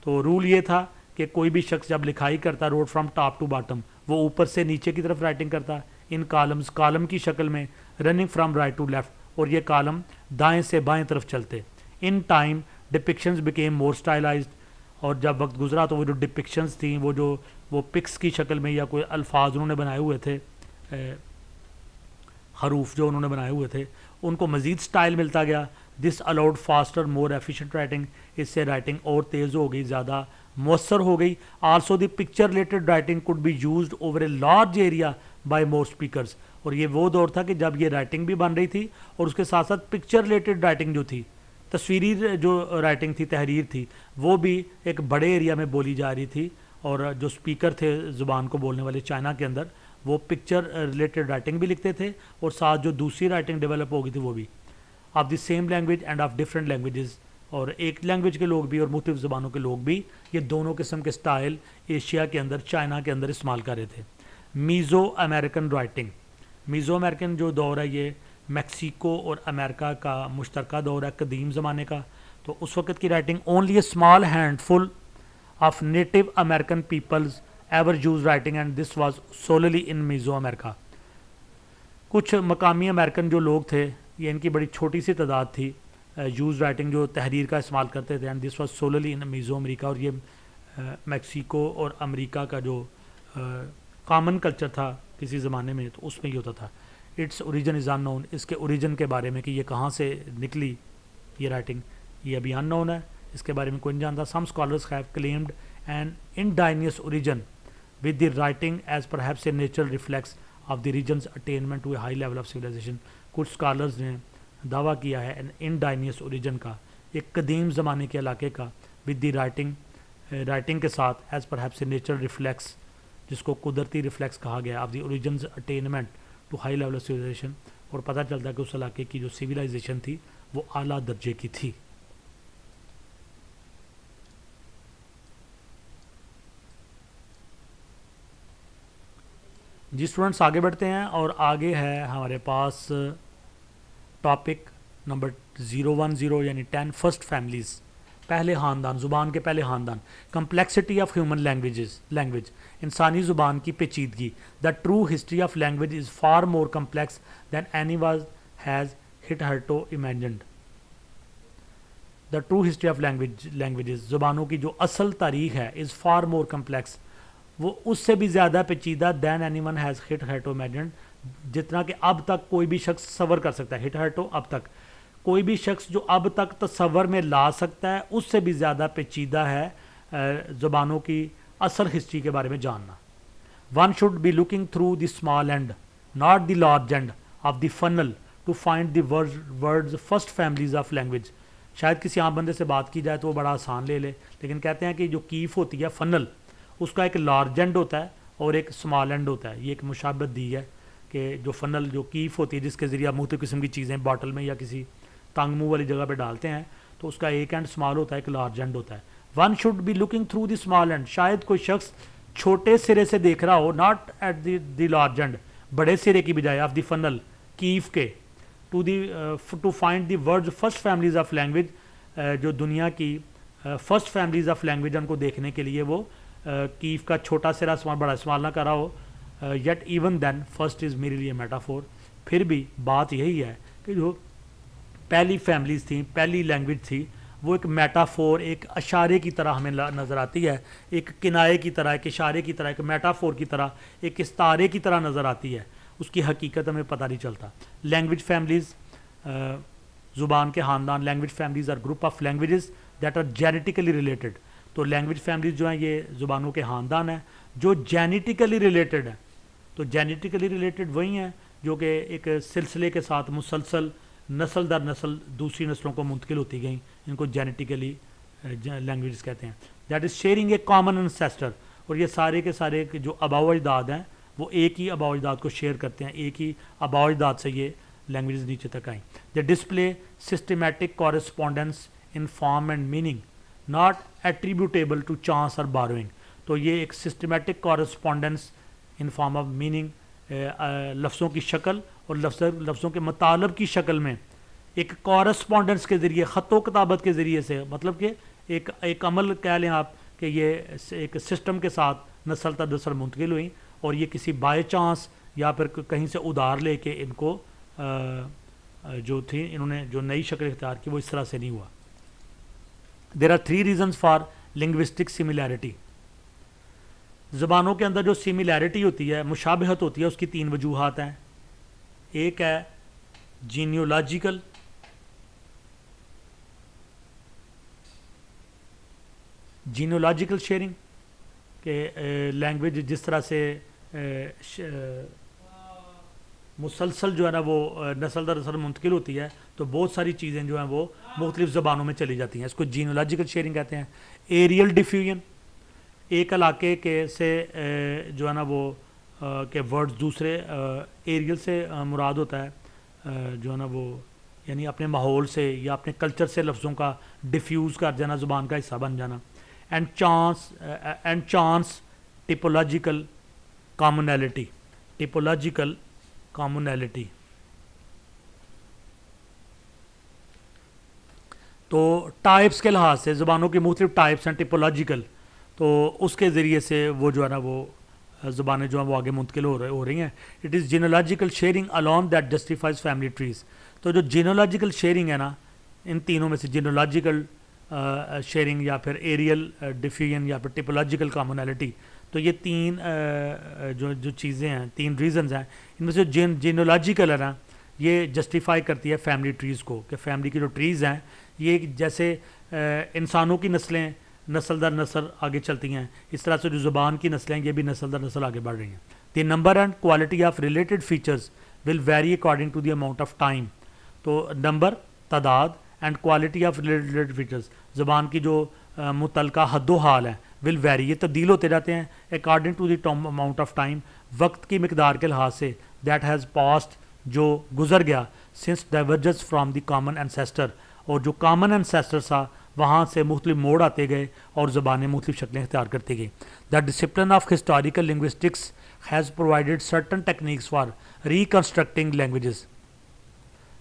تو رول یہ تھا کہ کوئی بھی شخص جب لکھائی کرتا wrote from top to bottom, وہ اوپر سے نیچے کی طرف رائٹنگ کرتا ان کالمز، کالم کی شکل میں، running from right to left, اور یہ کالم دائیں سے بائیں طرف چلتے. ان ٹائم ڈپکشنز بیکیم مور اسٹائلائزڈ، اور جب وقت گزرا تو وہ جو ڈپکشنز تھیں، وہ پکس کی شکل میں یا کوئی الفاظ انہوں نے بنائے ہوئے تھے، حروف جو انہوں نے بنائے ہوئے تھے، ان کو مزید سٹائل ملتا گیا. This allowed faster more efficient writing, اس سے رائٹنگ اور تیز ہو گئی، زیادہ مؤثر ہو گئی. Also the picture related writing could be used over a large area by more speakers, اور یہ وہ دور تھا کہ جب یہ رائٹنگ بھی بن رہی تھی اور اس کے ساتھ ساتھ پکچر ریلیٹڈ رائٹنگ جو تھی، تصویری جو رائٹنگ تھی، تحریر تھی، وہ بھی ایک بڑے ایریا میں بولی جا رہی تھی. اور جو سپیکر تھے زبان کو بولنے والے چائنا کے اندر، وہ پکچر ریلیٹڈ رائٹنگ بھی لکھتے تھے، اور ساتھ جو دوسری رائٹنگ ڈیولپ ہو گئی تھی وہ بھی of the same language and of different languages. اور ایک لینگویج کے لوگ بھی اور مختلف زبانوں کے لوگ بھی یہ دونوں قسم کے سٹائل ایشیا کے اندر، چائنا کے اندر استعمال کر رہے تھے. میزو امریکن رائٹنگ، میزو امریکن جو دور ہے یہ میکسیکو اور امریکہ کا مشترکہ دور ہے قدیم زمانے کا. تو اس وقت کی writing only a small handful of Native American peoples ever use writing and this was solely in Mesoamerica. کچھ مقامی امریکن جو لوگ تھے، یہ ان کی بڑی چھوٹی سی تعداد تھی یوز رائٹنگ جو تحریر کا استعمال کرتے تھے، and this was solely in میزو امریکہ. اور یہ میکسیکو اور امریکہ کا جو کامن کلچر تھا کسی زمانے میں، تو اس میں یہ ہوتا تھا. اٹس اوریجن از ان نون، اس کے اوریجن کے بارے میں کہ یہ کہاں سے نکلی یہ رائٹنگ، یہ ابھی ان نون ہے، اس کے بارے میں کوئی نہیں جانتا. Some scholars have claimed an indigenous origin with the writing as perhaps a natural reflex of the region's attainment to a high level of civilisation. کچھ اسکالرز نے دعویٰ کیا ہے انڈائنیس اوریجن کا، ایک قدیم زمانے کے علاقے کا، ود دی رائٹنگ کے ساتھ as perhaps a natural reflex, جس کو قدرتی ریفلیکس کہا گیا، of the origins attainment to high level of civilisation. اور پتہ چلتا ہے کہ اس علاقے کی جو سویلائزیشن تھی وہ اعلیٰ درجے کی تھی. جی اسٹوڈنٹس آگے بڑھتے ہیں، اور آگے ہے ہمارے پاس ٹاپک نمبر 010 یعنی 10 فرسٹ فیملیز، پہلے خاندان، زبان کے پہلے خاندان. کمپلیکسٹی آف ہیومن لینگویج، انسانی زبان کی پیچیدگی. The true history of language is far more complex than anyone has hitherto imagined. The true history of languages, زبانوں کی جو اصل تاریخ ہے، از فار مور کمپلیکس، وہ اس سے بھی زیادہ پیچیدہ دین any one has hitherto imagined, جتنا کہ اب تک کوئی بھی شخص تصور کر سکتا ہے. ہٹہرٹو اب تک کوئی بھی شخص جو اب تک تصور میں لا سکتا ہے، اس سے بھی زیادہ پیچیدہ ہے زبانوں کی اصل ہسٹری کے بارے میں جاننا. One should be looking through the small and not the large end of the funnel to find the words first families of language. شاید کسی عام بندے سے بات کی جائے تو وہ بڑا آسان لے لے، لیکن کہتے ہیں کہ جو کیف ہوتی ہے فنل، اس کا ایک لارج اینڈ ہوتا ہے اور ایک اسمال اینڈ ہوتا ہے. یہ ایک مشابہت دی ہے کہ جو فنل جو کیف ہوتی ہے جس کے ذریعے مختلف قسم کی چیزیں باٹل میں یا کسی تنگ منہ والی جگہ پہ ڈالتے ہیں، تو اس کا ایک اینڈ اسمال ہوتا ہے، ایک لارج اینڈ ہوتا ہے. One should be looking through the small end, شاید کوئی شخص چھوٹے سرے سے دیکھ رہا ہو، not at the large end, بڑے سرے کی بجائے، آف دی فنل، کیف کے، to find the words first families of language, جو دنیا کی فرسٹ فیملیز آف لینگویج ان کو دیکھنے کے لیے وہ کیف کا چھوٹا سرا بڑا استعمال نہ کرا ہو. Yet even then first is merely a metaphor. پھر بھی بات یہی ہے کہ جو پہلی فیملیز تھیں، پہلی لینگویج تھی، وہ ایک میٹافور، ایک اشارے کی طرح ہمیں نظر آتی ہے، ایک کنائے کی طرح، ایک اشارے کی طرح، ایک میٹافور کی طرح، ایک استعارے کی طرح نظر آتی ہے. اس کی حقیقت ہمیں پتہ نہیں چلتا. لینگویج فیملیز، زبان کے خاندان، language families are group of languages that are genetically related. تو لینگویج فیملیز جو ہیں یہ زبانوں کے خاندان ہیں جو جینیٹیکلی ریلیٹڈ ہیں. تو جینیٹیکلی ریلیٹڈ وہی ہیں جو کہ ایک سلسلے کے ساتھ مسلسل نسل در نسل دوسری نسلوں کو منتقل ہوتی گئیں، ان کو جینیٹیکلی لینگویجز کہتے ہیں. That is sharing a common ancestor. اور یہ سارے کے سارے جو آباء و اجداد ہیں وہ ایک ہی آباء و اجداد کو شیئر کرتے ہیں، ایک ہی آباء و اجداد سے یہ لینگویجز نیچے تک آئیں. They display systematic correspondence in form and meaning not attributable to chance اور بوروئنگ. تو یہ ایک systematic correspondence in form of meaning, لفظوں کی شکل اور لفظوں کے مطالب کی شکل میں ایک کورسپونڈنس کے ذریعے، خط و کتابت کے ذریعے سے، مطلب کہ ایک عمل کہہ لیں آپ کہ یہ ایک سسٹم کے ساتھ نسل در نسل منتقل ہوئیں، اور یہ کسی بائی چانس یا پھر کہیں سے ادھار لے کے ان کو جو تھی انہوں نے جو نئی شکل اختیار کی وہ اس طرح سے نہیں ہوا. There are 3 reasons for linguistic similarity. زبانوں کے اندر جو سملیرٹی ہوتی ہے، مشابہت ہوتی ہے، اس کی 3 وجوہات ہیں. ایک ہے جینیولوجیکل، شیئرنگ، کہ لینگویج جس طرح سے مسلسل جو ہے نا وہ نسل در نسل منتقل ہوتی ہے تو بہت ساری چیزیں جو ہیں وہ مختلف زبانوں میں چلی جاتی ہیں. اس کو جینولوجیکل شیئرنگ کہتے ہیں. ایریل ڈیفیوژن, ایک علاقے کے سے جو ہے نا وہ کہ ورڈز دوسرے ایریل سے مراد ہوتا ہے جو ہے نا وہ یعنی اپنے ماحول سے یا اپنے کلچر سے لفظوں کا ڈیفیوز کر جانا, زبان کا حصہ بن جانا. And chance typological commonality, typological commonality. تو ٹائپس کے لحاظ سے زبانوں کی مختلف ٹائپس ہیں ٹپولوجیکل, تو اس کے ذریعے سے وہ جو ہے نا وہ زبانیں جو ہیں وہ آگے منتقل ہو رہی ہیں. It is genealogical sharing alone that justifies family trees. تو جو جینولوجیکل شیئرنگ ہے نا, ان تینوں میں سے جینولوجیکل شیئرنگ یا پھر ایریل ڈیفیوژن یا پھر ٹپولوجیکل کامنالٹی, تو یہ تین جو چیزیں ہیں, تین ریزنز ہیں. ان میں سے جو جینولوجیکل ہے نا یہ جسٹیفائی کرتی ہے فیملی ٹریز کو, کہ فیملی کی جو ٹریز ہیں یہ جیسے انسانوں کی نسلیں نسل در نسل آگے چلتی ہیں, اس طرح سے جو زبان کی نسلیں یہ بھی نسل در نسل آگے بڑھ رہی ہیں. The number and quality of related features will vary according to the amount of time. تو نمبر, تعداد, and quality of related features, زبان کی جو متعلقہ حد و حال ہیں, ول ویری, یہ تبدیل ہوتے جاتے ہیں according to the amount of time, وقت کی مقدار کے لحاظ سے, دیٹ ہیز پاسڈ, جو گزر گیا, since diverges from the common ancestor, اور جو کامن انسیسٹر تھا وہاں سے مختلف موڑ آتے گئے اور زبانیں مختلف شکلیں اختیار کرتی گئیں. The discipline of historical linguistics has provided certain techniques for reconstructing languages.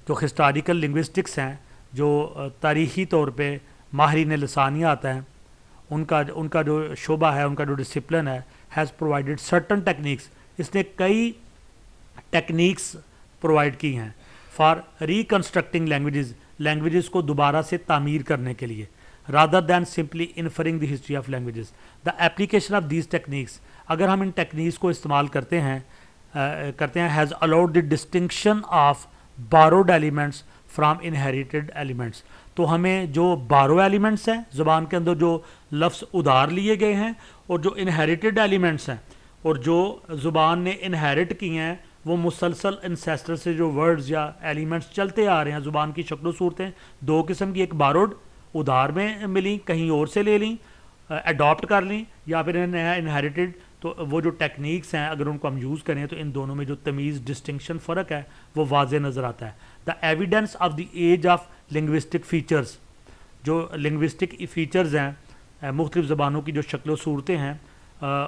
جو ہسٹوریکل لنگوسٹکس ہیں, جو تاریخی طور پہ ماہرین لسانیہ آتا ہے, ان کا جو شعبہ ہے, ان کا جو ڈسپلن ہے, ہیز پرووائڈیڈ سرٹن ٹیکنیکس, اس نے کئی ٹیکنیکس پرووائڈ کی ہیں فار ریکنسٹرکٹنگ لینگویجز کو دوبارہ سے تعمیر کرنے کے لیے, rather than simply inferring the history of languages. The application of these techniques, اگر ہم ان ٹیکنیکس کو استعمال کرتے ہیں has allowed the distinction of باروڈ elements from inherited elements. تو ہمیں جو بارو ایلیمنٹس ہیں زبان کے اندر, جو لفظ ادھار لیے گئے ہیں, اور جو انہیریٹڈ ایلیمنٹس ہیں, اور جو زبان نے انہیرٹ کی ہیں, وہ مسلسل انسیسٹر سے جو ورڈز یا ایلیمنٹس چلتے آ رہے ہیں. زبان کی شکل و صورتیں دو قسم کی, ایک باروڈ ادھار میں ملیں, کہیں اور سے لے لیں, اڈاپٹ کر لیں, یا پھر انہیریٹڈ. تو وہ جو ٹیکنیکس ہیں اگر ان کو ہم یوز کریں تو ان دونوں میں جو تمیز, ڈسٹنکشن, فرق ہے وہ واضح نظر آتا ہے. The evidence of the age of linguistic features, جو لنگوسٹک فیچرز ہیں مختلف زبانوں کی جو شکل و صورتیں ہیں,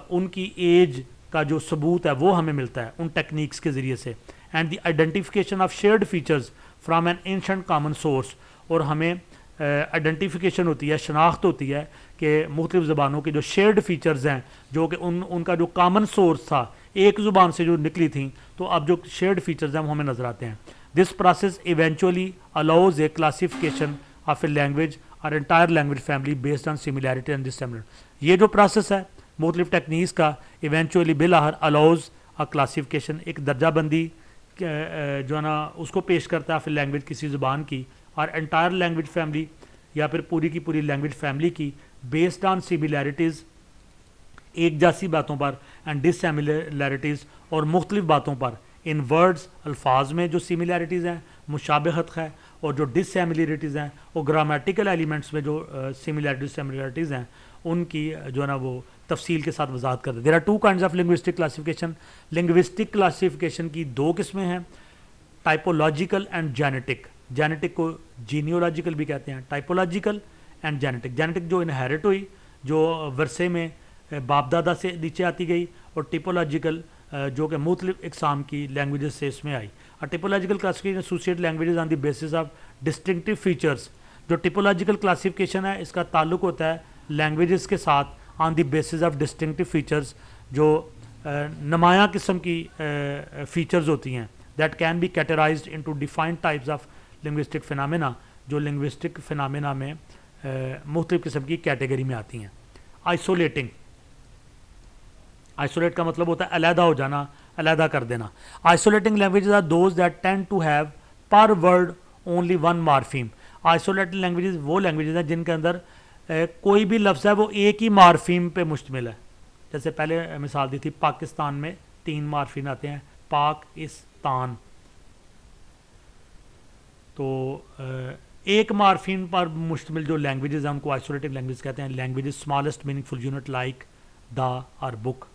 ان کی ایج کا جو ثبوت ہے وہ ہمیں ملتا ہے ان ٹیکنیکس کے ذریعے سے. And the identification of shared features from an ancient common source, اور ہمیں آئیڈینٹیفیکیشن ہوتی ہے, شناخت ہوتی ہے کہ مختلف زبانوں کے جو شیئرڈ فیچرز ہیں, جو کہ ان کا جو کامن سورس تھا ایک زبان سے جو نکلی تھیں, تو اب جو شیئرڈ فیچرز ہیں وہ ہمیں نظر آتے ہیں. This process eventually allows a classification of a language اور entire language family based on similarity and dissimilar. یہ جو پروسیس ہے مختلف ٹیکنیکس کا, ایونچولی بالآخر الاؤز اے کلاسیفیکیشن, ایک درجہ بندی جو ہے نا اس کو پیش کرتا ہے پھر لینگویج کسی زبان کی, اور انٹائر لینگویج فیملی یا پھر پوری کی پوری لینگویج فیملی کی, بیسڈ آن سملیرٹیز, ایک جیسی باتوں پر, اینڈ ڈسسیملرٹیز, اور مختلف باتوں پر, ان ورڈز, الفاظ میں جو سملیرٹیز ہیں, مشابہت ہے, اور جو ڈسسیملرٹیز ہیں, اور گرامیٹیکل ایلیمنٹس میں جو سملیرٹیز ہیں, ان کی جو ہے نا وہ تفصیل کے ساتھ وضاحت کرتے ہیں. There are two kinds of linguistic classification. Linguistic classification کی دو قسمیں ہیں, ٹائپولوجیکل اینڈ جینیٹک. جینیٹک کو جینیولوجیکل بھی کہتے ہیں, ٹائپولوجیکل اینڈ جینیٹک. جینیٹک جو انہیرٹ ہوئی, جو ورثے میں باپ دادا سے نیچے آتی گئی, اور ٹیپولوجیکل جو کہ مختلف اقسام کی لینگویجز سے اس میں آئی. اور typological classification associate languages on the basis of distinctive features. جو ٹیپولوجیکل کلاسیفیکیشن ہے اس کا تعلق ہوتا ہے لینگویجز کے ساتھ on the basis of distinctive features, جو نمایاں قسم کی فیچرز ہوتی ہیں, that can be categorised into defined types of linguistic phenomena, جو لنگوسٹک فنامنا میں مختلف قسم کی کیٹیگری میں آتی ہیں. آئسولیٹنگ, آئسولیٹ کا مطلب ہوتا ہے علیحدہ ہو جانا, علیحدہ کر دینا. Isolating languages are those that tend to have per word only one morpheme. Isolating languages وہ لینگویجز ہیں جن کے اندر کوئی بھی لفظ ہے وہ ایک ہی مارفیم پہ مشتمل ہے. جیسے پہلے مثال دی تھی, پاکستان میں 3 مارفین آتے ہیں, پاک, اس, تان. تو ایک مارفیم پر مشتمل جو لینگویجز ہیں ان کو آئسولیٹنگ لینگویج کہتے ہیں. Languages smallest meaningful unit like the اور بک.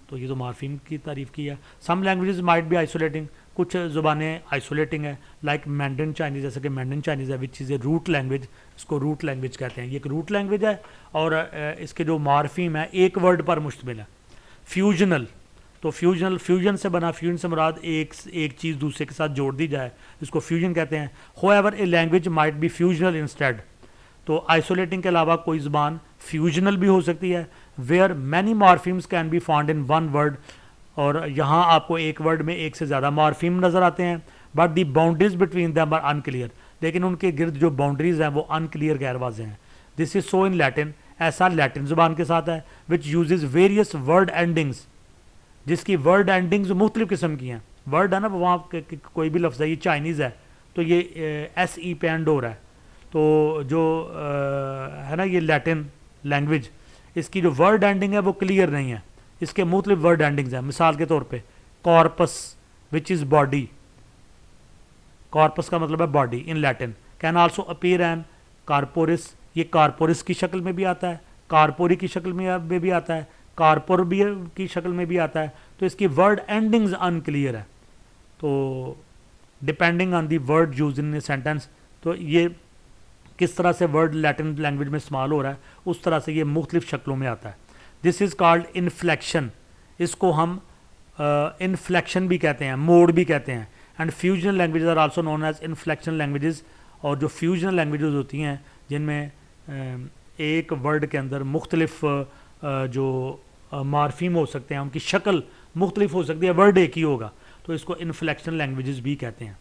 تو یہ تو مارفیم کی تعریف کی ہے. Some languages might be isolating, کچھ زبانیں آئسولیٹنگ ہے لائک مینڈرن چائنیز, جیسے کہ مینڈرن چائنیز ہے وچ از اے روٹ لینگویج, اس کو روٹ لینگویج کہتے ہیں. یہ ایک روٹ لینگویج ہے اور اس کے جو مارفیم ہے ایک ورڈ پر مشتمل ہے. فیوژنل, تو فیوژن سے بنا, فیوژن سے مراد ایک چیز دوسرے کے ساتھ جوڑ دی جائے, اس کو فیوژن کہتے ہیں. However a language might be fusional instead, تو آئسولیٹنگ کے علاوہ کوئی زبان فیوژنل بھی ہو سکتی ہے. Where many morphemes can be found in one word, اور یہاں آپ کو ایک ورڈ میں ایک سے زیادہ مارفیم نظر آتے ہیں. But the boundaries between them are unclear, لیکن ان کے گرد جو باؤنڈریز ہیں وہ انکلیئر, غیر واضح ہیں. دس از سو ان لیٹن, ایسا لیٹن زبان کے ساتھ ہے. وچ یوزز ویریس ورڈ اینڈنگز, جس کی ورڈ اینڈنگز مختلف قسم کی ہیں. ورڈ ہے نا وہاں کوئی بھی لفظ ہے, یہ چائنیز ہے تو یہ ایس ای پہ اینڈ ہو رہا ہے. تو جو ہے نا یہ لیٹن لینگویج, اس کی جو ورڈ اینڈنگ ہے وہ کلیئر نہیں ہے, اس کے مختلف ورڈ اینڈنگز ہیں. مثال کے طور پہ corpus which is body, corpus کا مطلب ہے body in Latin. Can also appear an corpus, یہ کارپورس کی شکل میں بھی آتا ہے, کارپوری کی شکل میں بھی آتا ہے, کارپور بھی کی شکل میں بھی آتا ہے. تو اس کی ورڈ اینڈنگز ان کلیئر ہے. تو depending on the word use in sentence, تو یہ کس طرح سے ورڈ لیٹن لینگویج میں استعمال ہو رہا ہے اس طرح سے یہ مختلف شکلوں میں آتا ہے. دس از کالڈ انفلیکشن, اس کو ہم انفلیکشن بھی کہتے ہیں, موڈ بھی کہتے ہیں. And fusional languages are also known as inflection languages, اور جو فیوژنل لینگویجز ہوتی ہیں جن میں ایک ورڈ کے اندر مختلف جو مارفیم ہو سکتے ہیں, ان کی شکل مختلف ہو سکتی ہے, ورڈ ایک ہی ہوگا, تو اس کو انفلیکشن لینگویجز بھی کہتے ہیں.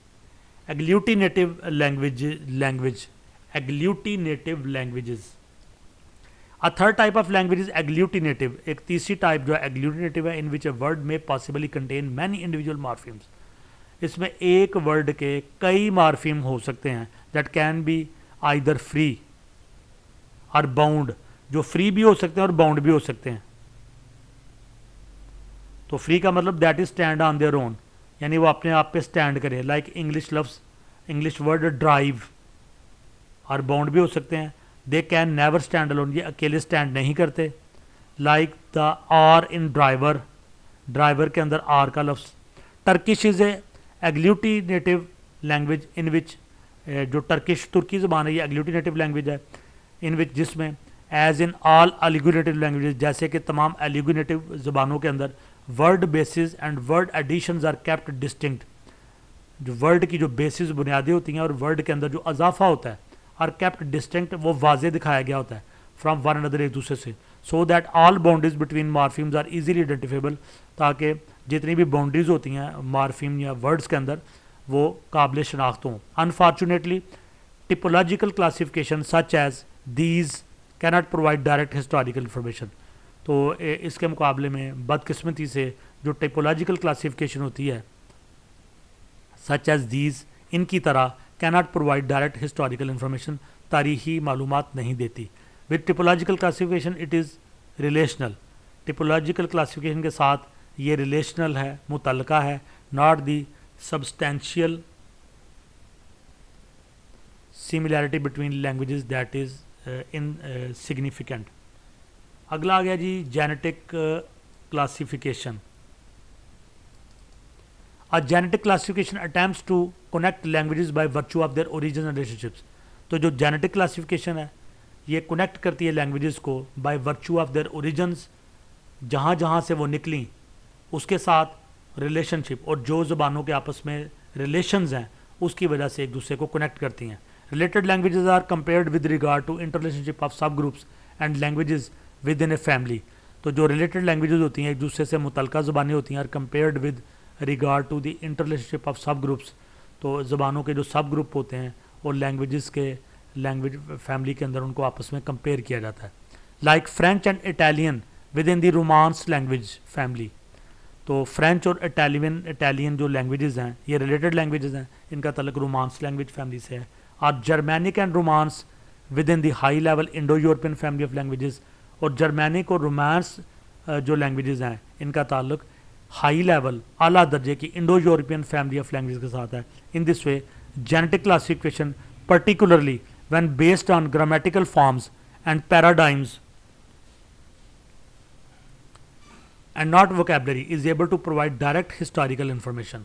Agglutinative language agglutinative languages. A third type of language is agglutinative. ایک تیسری ٹائپ جو ہے agglutinative ہے, in which a word may possibly contain many individual morphemes. اس میں ایک ورڈ کے کئی مارفیم ہو سکتے ہیں. that can be either free or bound, جو فری بھی ہو سکتے ہیں اور باؤنڈ بھی ہو سکتے ہیں. تو فری کا مطلب that is stand on their own, یعنی وہ اپنے آپ پہ اسٹینڈ کرے. لائک انگلش لفظ, انگلش ورڈ ڈرائیو, اور باؤنڈ بھی ہو سکتے ہیں. They can never stand alone, یہ اکیلے اسٹینڈ نہیں کرتے. Like the R in driver, driver کے اندر آر کا لفظ. ٹرکش از اے ایگلیوٹینیٹو لینگویج ان وچ, جو ٹرکش ترکی زبان ہے یہ ایگلیوٹینیٹو لینگویج ہے, ان وچ جس میں ایز ان آل ایلیگونیٹو لینگویجز, جیسے کہ تمام ایلیگونیٹو زبانوں کے اندر word bases and word additions are kept distinct, جو ورڈ کی جو بیسز بنیادیں ہوتی ہیں اور ورڈ کے اندر جو اضافہ ہوتا ہے اور کیپٹ ڈسٹنکٹ, وہ واضح دکھایا گیا ہوتا ہے فرام ون اندر, ایک دوسرے سے. So that all boundaries between morphemes are easily identifiable, تاکہ جتنی بھی باؤنڈریز ہوتی ہیں مارفیم یا ورڈز کے اندر وہ قابل شناخت ہوں. Unfortunately typological classification such as these cannot provide direct historical information. تو اس کے مقابلے میں بدقسمتی سے جو ٹپولوجیکل کلاسیفیکیشن ہوتی ہے سچ ایز دیز, ان کی طرح cannot provide direct historical information, تاریخی معلومات نہیں دیتی. with typological classification it is relational, typological classification کے ساتھ یہ relational ہے, متعلقہ ہے, not the substantial similarity between languages that is insignificant. اگلا آ گیا جی genetic classification. A genetic classification attempts to connect languages by virtue of their origins and relationships. تو جو genetic classification ہے یہ کنیکٹ کرتی ہے لینگویجز کو by virtue of their origins, جہاں جہاں سے وہ نکلیں اس کے ساتھ ریلیشن شپ, اور جو زبانوں کے آپس میں ریلیشنز ہیں اس کی وجہ سے ایک دوسرے کو کنیکٹ کرتی ہیں. Related languages are compared with regard to interrelationship of subgroups and languages within a family. تو جو ریلیٹڈ لینگویجز ہوتی ہیں ایک دوسرے سے متعلقہ زبانیں ہوتی ہیں, اور compared with regard to the interrelationship of subgroups, تو زبانوں کے جو سب گروپ ہوتے ہیں اور لینگویجز کے لینگویج فیملی کے اندر ان کو آپس میں کمپیئر کیا جاتا ہے. Like French and Italian with in the romance language family. تو فرینچ اور اٹالین جو لینگویجز ہیں یہ ریلیٹڈ لینگویجز ہیں, ان کا تعلق رومانس لینگویج فیملی سے ہے. اور Germanic and Romance within the high level Indo European family of languages, اور جرمینک اور رومانس جو لینگویجز ہیں ان کا تعلق ہائی لیول اعلیٰ درجے کی Indo European family of language کے ساتھ ہے. ان this way genetic classification, particularly when based on grammatical forms and paradigms and not vocabulary, is able to provide direct historical information.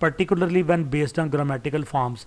particularly when based on grammatical forms,